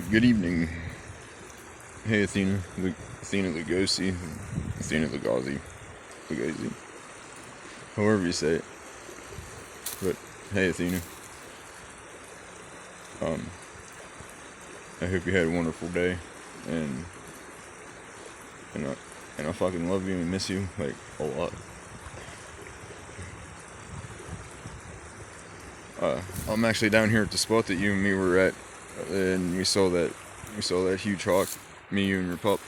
Good evening. Hey, Athena. Athena Lugosi. Athena Lugosi. Lugosi. However you say it. But, hey, Athena. Um, I hope you had a wonderful day. And, and, I, and I fucking love you and miss you, like, a lot. I'm actually down here at the spot that you and me were at. And we saw that huge hawk. Me, you, and your pup.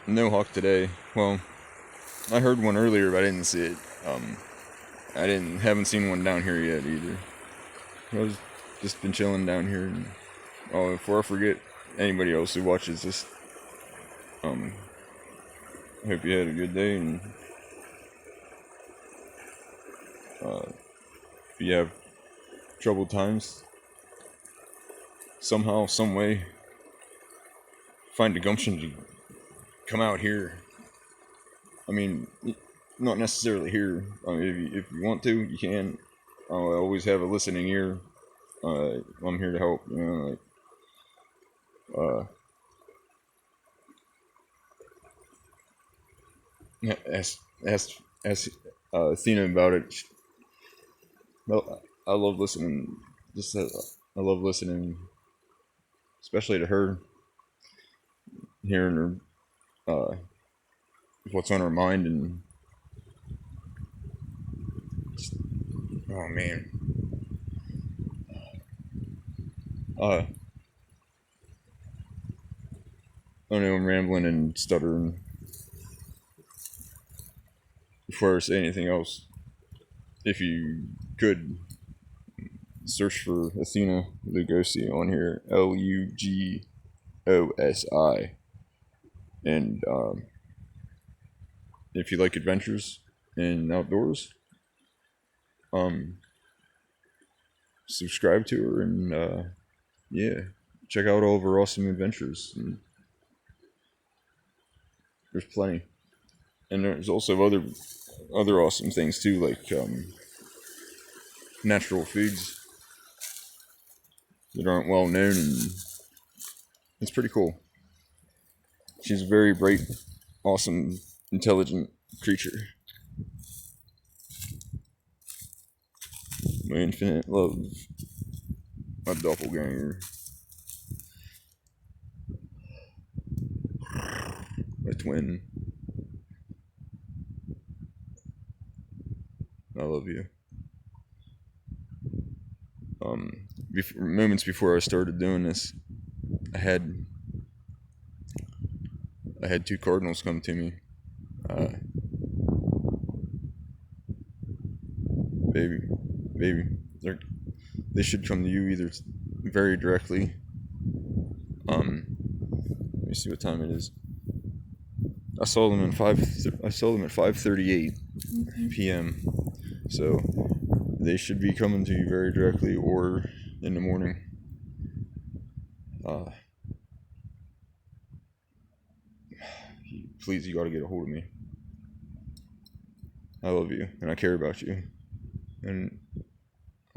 No hawk today. Well, I heard one earlier, but I didn't see it. Haven't seen one down here yet either. I was just been chilling down here. And, before I forget, anybody else who watches this, I hope you had a good day, and if you have troubled times, somehow, some way, find the gumption to come out here. I mean, not necessarily here. I mean, if you want to, you can. I always have a listening ear. I'm here to help. You know, ask Athena about it. No, I love listening. I love listening, especially to her, hearing her, what's on her mind, and oh man, I know I'm rambling and stuttering. Before I say anything else, if you could search for Athena Lugosi on here, Lugosi, and if you like adventures and outdoors, subscribe to her, and yeah, check out all of her awesome adventures. And there's plenty, and there's also other awesome things too, like natural foods that aren't well known, and it's pretty cool. She's a very bright, awesome, intelligent creature. My infinite love, my doppelganger, my twin. I love you. Moments before I started doing this, I had two cardinals come to me. Baby, baby, they should come to you either very directly. Let me see what time it is. I saw them at 5:38 p.m. So they should be coming to you very directly, or in the morning. Please, you gotta get a hold of me. I love you, and I care about you, and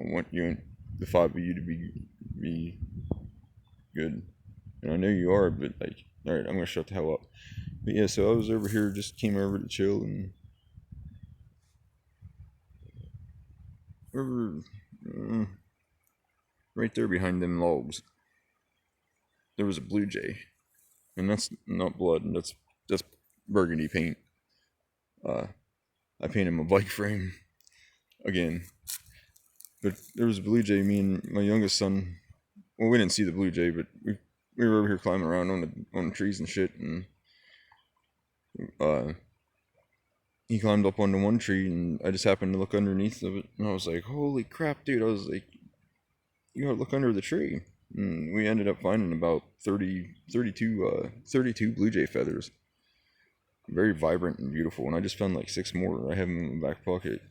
I want you and the five of you to be good. And I know you are, but like, all right, I'm gonna shut the hell up. But yeah, so I was over here, just came over to chill, and over right there behind them logs, there was a blue jay, and that's not blood, and that's burgundy paint. I painted my bike frame again, but there was a blue jay. Me and my youngest son. Well, we didn't see the blue jay, but we were over here climbing around on the trees and shit, and he climbed up onto one tree, and I just happened to look underneath of it, and I was like, "Holy crap, dude!" I was like, "You gotta look under the tree." And we ended up finding about 32 blue jay feathers, very vibrant and beautiful. And I just found like 6 more. I have them in my back pocket.